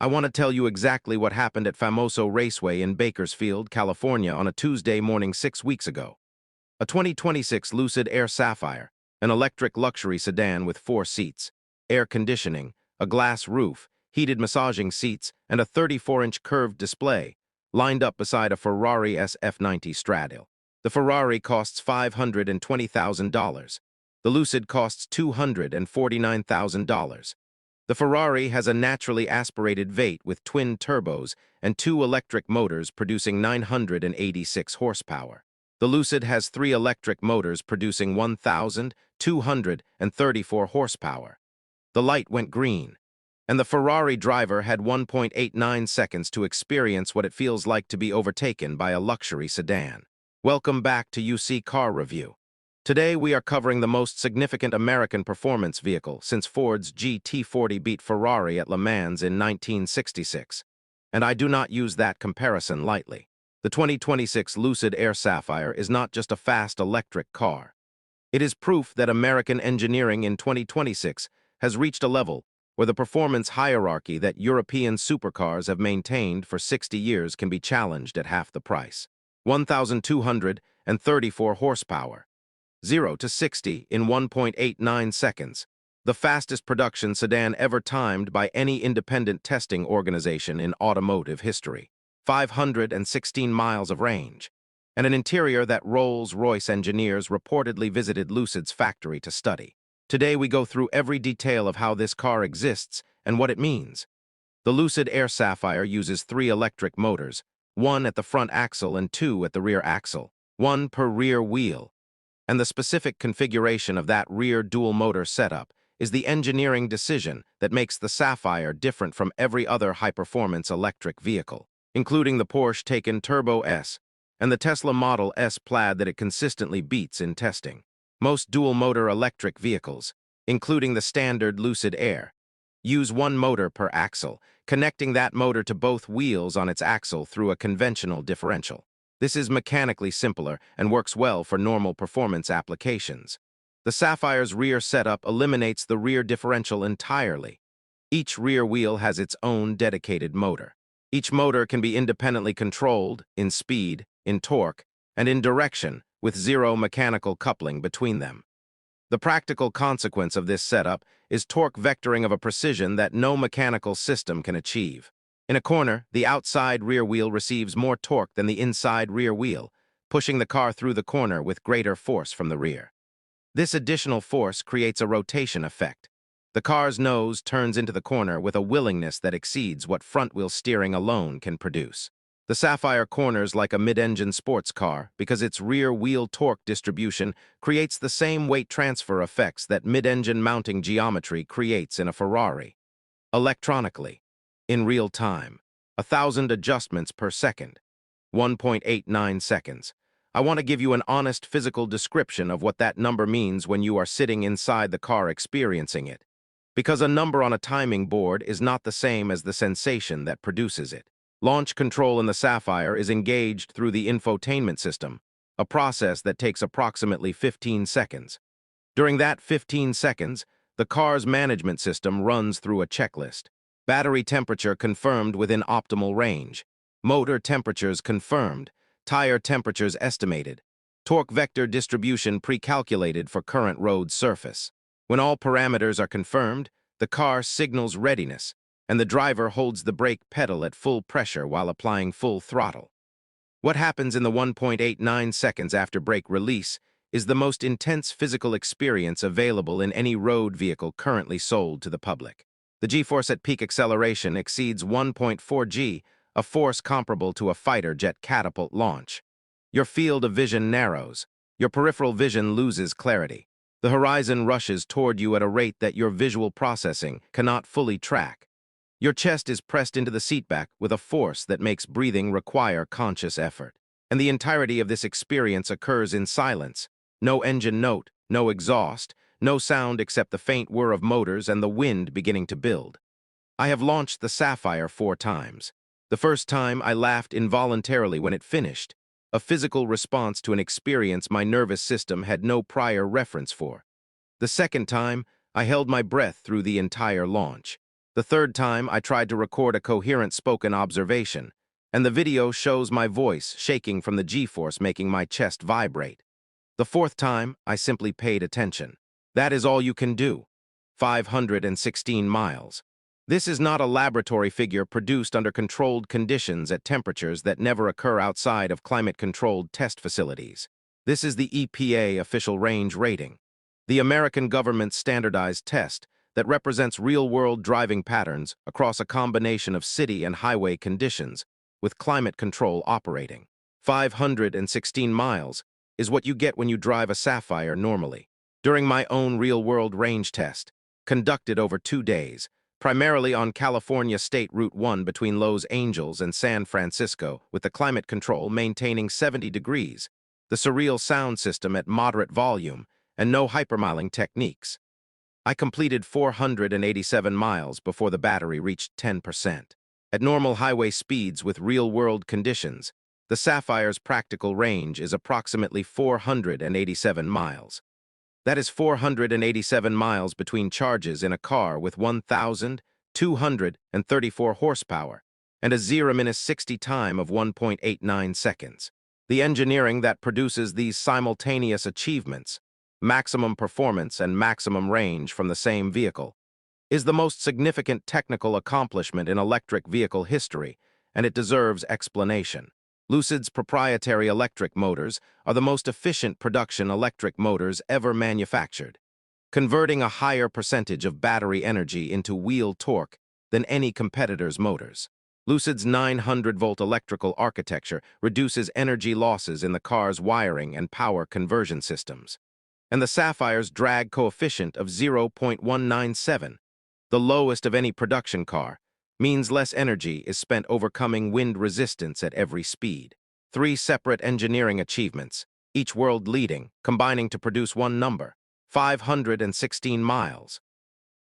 I want to tell you exactly what happened at Famoso Raceway in Bakersfield, California on a Tuesday morning 6 weeks ago. A 2026 Lucid Air Sapphire, an electric luxury sedan with 4 seats, air conditioning, a glass roof, heated massaging seats, and a 34-inch curved display, lined up beside a Ferrari SF90 Straddle. The Ferrari costs $520,000. The Lucid costs $249,000. The Ferrari has a naturally aspirated V8 with twin turbos and 2 electric motors producing 986 horsepower. The Lucid has 3 electric motors producing 1,234 horsepower. The light went green, and the Ferrari driver had 1.89 seconds to experience what it feels like to be overtaken by a luxury sedan. Welcome back to UC Car Review. Today we are covering the most significant American performance vehicle since Ford's GT40 beat Ferrari at Le Mans in 1966. And I do not use that comparison lightly. The 2026 Lucid Air Sapphire is not just a fast electric car. It is proof that American engineering in 2026 has reached a level where the performance hierarchy that European supercars have maintained for 60 years can be challenged at half the price. 1,234 horsepower. 0 to 60 in 1.89 seconds, the fastest production sedan ever timed by any independent testing organization in automotive history. 516 miles of range, and an interior that Rolls Royce engineers reportedly visited Lucid's factory to study. Today we go through every detail of how this car exists and what it means. The Lucid Air Sapphire uses 3 electric motors, 1 at the front axle and 2 at the rear axle, 1 per rear wheel. And the specific configuration of that rear dual-motor setup is the engineering decision that makes the Sapphire different from every other high-performance electric vehicle, including the Porsche Taycan Turbo S and the Tesla Model S Plaid that it consistently beats in testing. Most dual-motor electric vehicles, including the standard Lucid Air, use 1 motor per axle, connecting that motor to both wheels on its axle through a conventional differential. This is mechanically simpler and works well for normal performance applications. The Sapphire's rear setup eliminates the rear differential entirely. Each rear wheel has its own dedicated motor. Each motor can be independently controlled in speed, in torque, and in direction, with 0 mechanical coupling between them. The practical consequence of this setup is torque vectoring of a precision that no mechanical system can achieve. In a corner, the outside rear wheel receives more torque than the inside rear wheel, pushing the car through the corner with greater force from the rear. This additional force creates a rotation effect. The car's nose turns into the corner with a willingness that exceeds what front-wheel steering alone can produce. The Sapphire corners like a mid-engine sports car because its rear wheel torque distribution creates the same weight transfer effects that mid-engine mounting geometry creates in a Ferrari. Electronically, in real time, 1,000 adjustments per second, 1.89 seconds. I want to give you an honest physical description of what that number means when you are sitting inside the car experiencing it. Because a number on a timing board is not the same as the sensation that produces it. Launch control in the Sapphire is engaged through the infotainment system, a process that takes approximately 15 seconds. During that 15 seconds, the car's management system runs through a checklist. Battery temperature confirmed within optimal range. Motor temperatures confirmed. Tire temperatures estimated. Torque vector distribution pre-calculated for current road surface. When all parameters are confirmed, the car signals readiness, and the driver holds the brake pedal at full pressure while applying full throttle. What happens in the 1.89 seconds after brake release is the most intense physical experience available in any road vehicle currently sold to the public. The G-force at peak acceleration exceeds 1.4 G, a force comparable to a fighter jet catapult launch. Your field of vision narrows. Your peripheral vision loses clarity. The horizon rushes toward you at a rate that your visual processing cannot fully track. Your chest is pressed into the seatback with a force that makes breathing require conscious effort. And the entirety of this experience occurs in silence. No engine note, no exhaust, no sound except the faint whir of motors and the wind beginning to build. I have launched the Sapphire 4 times. The first time I laughed involuntarily when it finished, a physical response to an experience my nervous system had no prior reference for. The second time, I held my breath through the entire launch. The third time, I tried to record a coherent spoken observation, and the video shows my voice shaking from the G-force making my chest vibrate. The fourth time, I simply paid attention. That is all you can do. 516 miles. This is not a laboratory figure produced under controlled conditions at temperatures that never occur outside of climate-controlled test facilities. This is the EPA official range rating, the American government's standardized test that represents real-world driving patterns across a combination of city and highway conditions, with climate control operating. 516 miles is what you get when you drive a Sapphire normally. During my own real-world range test, conducted over 2 days, primarily on California State Route 1 between Los Angeles and San Francisco, with the climate control maintaining 70 degrees, the surreal sound system at moderate volume, and no hypermiling techniques. I completed 487 miles before the battery reached 10%. At normal highway speeds with real-world conditions, the Sapphire's practical range is approximately 487 miles. That is 487 miles between charges in a car with 1,234 horsepower and a 0-60 time of 1.89 seconds. The engineering that produces these simultaneous achievements, maximum performance and maximum range from the same vehicle, is the most significant technical accomplishment in electric vehicle history, and it deserves explanation. Lucid's proprietary electric motors are the most efficient production electric motors ever manufactured, converting a higher percentage of battery energy into wheel torque than any competitor's motors. Lucid's 900-volt electrical architecture reduces energy losses in the car's wiring and power conversion systems. And the Sapphire's drag coefficient of 0.197, the lowest of any production car, means less energy is spent overcoming wind resistance at every speed. 3 separate engineering achievements, each world-leading, combining to produce one number, 516 miles.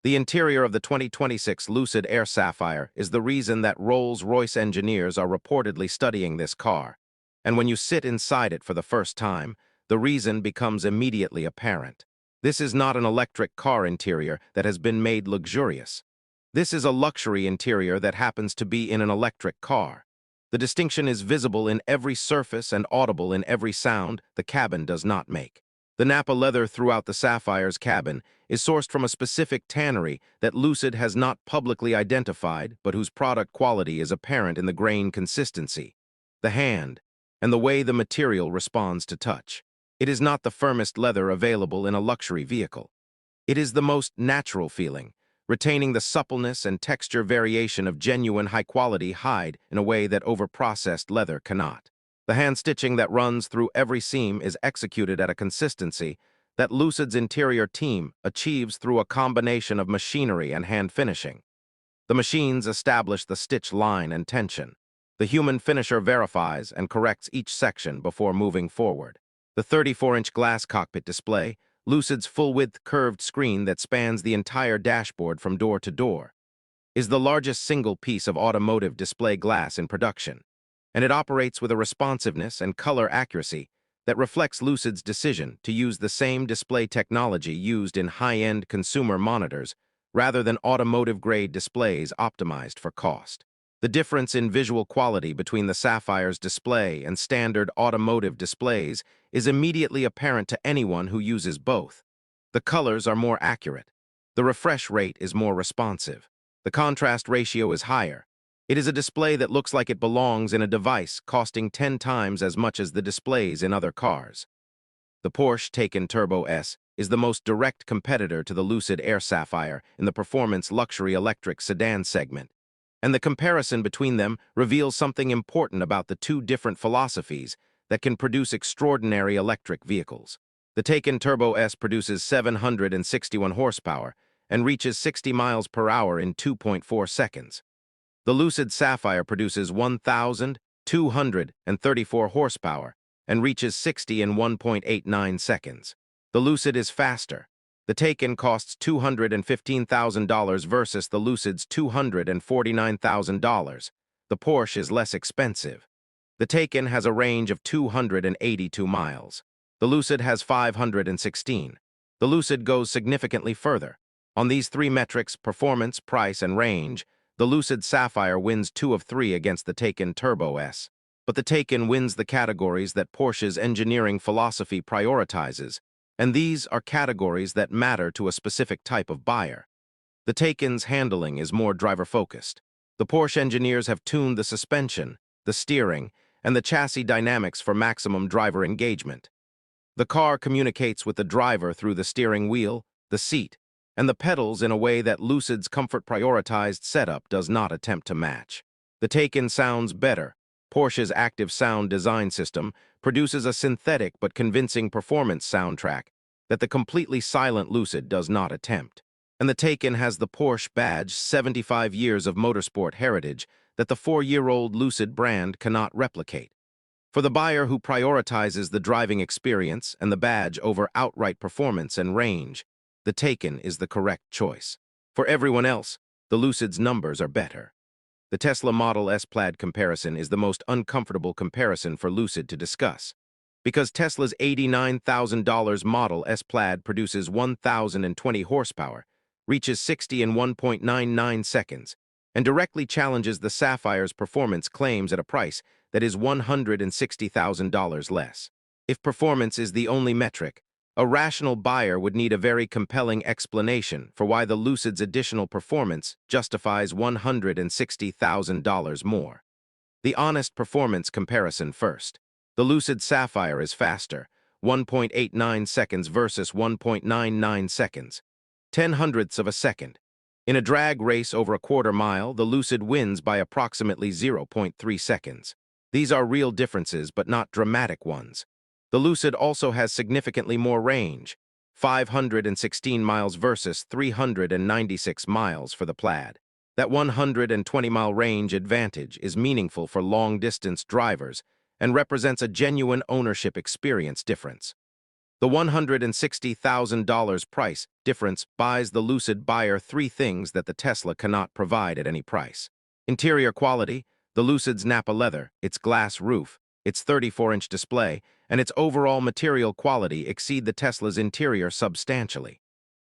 The interior of the 2026 Lucid Air Sapphire is the reason that Rolls Royce engineers are reportedly studying this car. And when you sit inside it for the first time, the reason becomes immediately apparent. This is not an electric car interior that has been made luxurious. This is a luxury interior that happens to be in an electric car. The distinction is visible in every surface and audible in every sound the cabin does not make. The Napa leather throughout the Sapphire's cabin is sourced from a specific tannery that Lucid has not publicly identified, but whose product quality is apparent in the grain consistency, the hand, and the way the material responds to touch. It is not the firmest leather available in a luxury vehicle. It is the most natural feeling, retaining the suppleness and texture variation of genuine high-quality hide in a way that overprocessed leather cannot. The hand-stitching that runs through every seam is executed at a consistency that Lucid's interior team achieves through a combination of machinery and hand finishing. The machines establish the stitch line and tension. The human finisher verifies and corrects each section before moving forward. The 34-inch glass cockpit display, Lucid's full-width curved screen that spans the entire dashboard from door to door, is the largest single piece of automotive display glass in production, and it operates with a responsiveness and color accuracy that reflects Lucid's decision to use the same display technology used in high-end consumer monitors rather than automotive-grade displays optimized for cost. The difference in visual quality between the Sapphire's display and standard automotive displays is immediately apparent to anyone who uses both. The colors are more accurate. The refresh rate is more responsive. The contrast ratio is higher. It is a display that looks like it belongs in a device costing 10 times as much as the displays in other cars. The Porsche Taycan Turbo S is the most direct competitor to the Lucid Air Sapphire in the performance luxury electric sedan segment, and the comparison between them reveals something important about the two different philosophies that can produce extraordinary electric vehicles. The Taycan Turbo S produces 761 horsepower and reaches 60 miles per hour in 2.4 seconds. The Lucid Sapphire produces 1,234 horsepower and reaches 60 in 1.89 seconds. The Lucid is faster. The Taycan costs $215,000 versus the Lucid's $249,000. The Porsche is less expensive. The Taycan has a range of 282 miles. The Lucid has 516. The Lucid goes significantly further. On these three metrics, performance, price, and range, the Lucid Sapphire wins 2 of 3 against the Taycan Turbo S. But the Taycan wins the categories that Porsche's engineering philosophy prioritizes, and these are categories that matter to a specific type of buyer. The Taycan's handling is more driver-focused. The Porsche engineers have tuned the suspension, the steering, and the chassis dynamics for maximum driver engagement. The car communicates with the driver through the steering wheel, the seat, and the pedals in a way that Lucid's comfort-prioritized setup does not attempt to match. The Taycan sounds better. Porsche's active sound design system produces a synthetic but convincing performance soundtrack that the completely silent Lucid does not attempt. And the Taycan has the Porsche badge, 75 years of motorsport heritage, that the 4-year-old Lucid brand cannot replicate. For the buyer who prioritizes the driving experience and the badge over outright performance and range, the Taycan is the correct choice. For everyone else, the Lucid's numbers are better. The Tesla Model S Plaid comparison is the most uncomfortable comparison for Lucid to discuss, because Tesla's $89,000 Model S Plaid produces 1,020 horsepower, reaches 60 in 1.99 seconds, and directly challenges the Sapphire's performance claims at a price that is $160,000 less. If performance is the only metric, a rational buyer would need a very compelling explanation for why the Lucid's additional performance justifies $160,000 more. The honest performance comparison first. The Lucid Sapphire is faster, 1.89 seconds versus 1.99 seconds, 0.1 of a second. In a drag race over a quarter mile, the Lucid wins by approximately 0.3 seconds. These are real differences, but not dramatic ones. The Lucid also has significantly more range, 516 miles versus 396 miles for the Plaid. That 120-mile range advantage is meaningful for long-distance drivers and represents a genuine ownership experience difference. The $160,000 price difference buys the Lucid buyer three things that the Tesla cannot provide at any price. Interior quality, the Lucid's Nappa leather, its glass roof, its 34-inch display, and its overall material quality exceed the Tesla's interior substantially.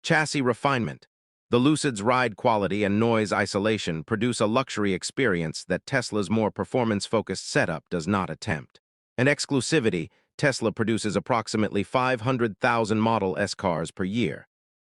Chassis refinement. The Lucid's ride quality and noise isolation produce a luxury experience that Tesla's more performance-focused setup does not attempt. And exclusivity, Tesla produces approximately 500,000 Model S cars per year.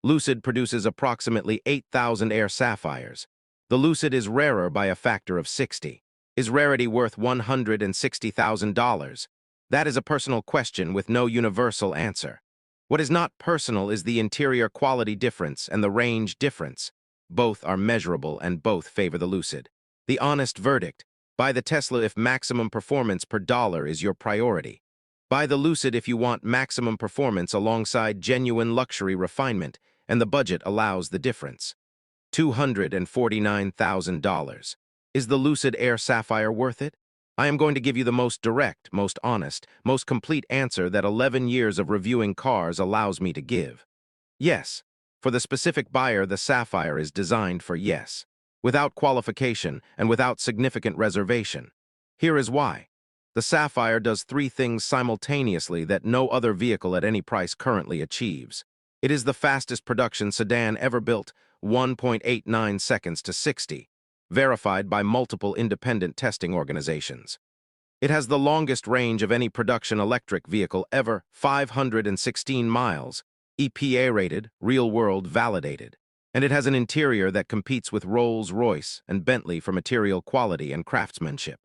Lucid produces approximately 8,000 Air Sapphires. The Lucid is rarer by a factor of 60. Is rarity worth $160,000? That is a personal question with no universal answer. What is not personal is the interior quality difference and the range difference. Both are measurable and both favor the Lucid. The honest verdict: buy the Tesla if maximum performance per dollar is your priority. Buy the Lucid if you want maximum performance alongside genuine luxury refinement, and the budget allows the difference. $249,000. Is the Lucid Air Sapphire worth it? I am going to give you the most direct, most honest, most complete answer that 11 years of reviewing cars allows me to give. Yes. For the specific buyer, the Sapphire is designed for yes, without qualification and without significant reservation. Here is why. The Sapphire does three things simultaneously that no other vehicle at any price currently achieves. It is the fastest production sedan ever built, 1.89 seconds to 60. Verified by multiple independent testing organizations. It has the longest range of any production electric vehicle ever, 516 miles, EPA-rated, real-world validated. And it has an interior that competes with Rolls Royce and Bentley for material quality and craftsmanship.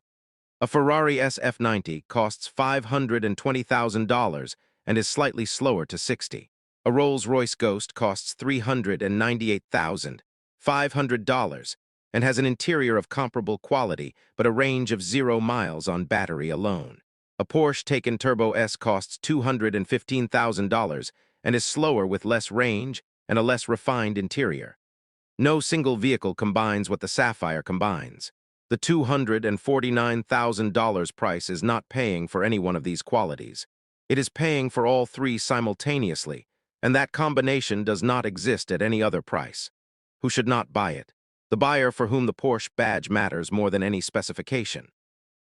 A Ferrari SF90 costs $520,000 and is slightly slower to 60. A Rolls Royce Ghost costs $398,500 and has an interior of comparable quality but a range of 0 miles on battery alone. A Porsche Taycan Turbo S costs $215,000 and is slower with less range and a less refined interior. No single vehicle combines what the Sapphire combines. The $249,000 price is not paying for any one of these qualities. It is paying for all three simultaneously, and that combination does not exist at any other price. Who should not buy it? The buyer for whom the Porsche badge matters more than any specification.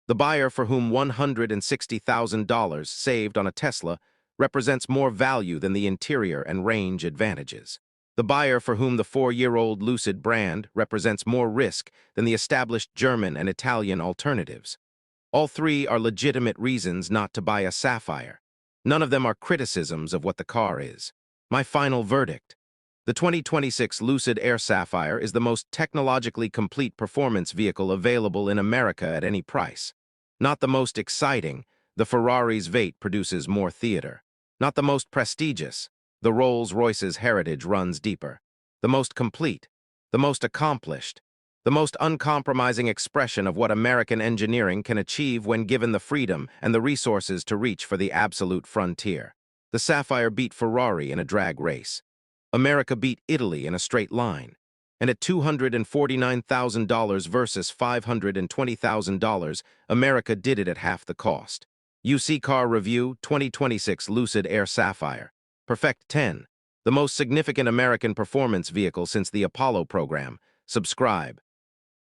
The buyer for whom $160,000 saved on a Tesla represents more value than the interior and range advantages. The buyer for whom the 4-year-old Lucid brand represents more risk than the established German and Italian alternatives. All three are legitimate reasons not to buy a Sapphire. None of them are criticisms of what the car is. My final verdict. The 2026 Lucid Air Sapphire is the most technologically complete performance vehicle available in America at any price. Not the most exciting, the Ferrari's Vate produces more theater. Not the most prestigious, the Rolls Royce's heritage runs deeper. The most complete, the most accomplished, the most uncompromising expression of what American engineering can achieve when given the freedom and the resources to reach for the absolute frontier. The Sapphire beat Ferrari in a drag race. America beat Italy in a straight line. And at $249,000 versus $520,000, America did it at half the cost. UC Car Review 2026 Lucid Air Sapphire. Perfect 10. The most significant American performance vehicle since the Apollo program. Subscribe.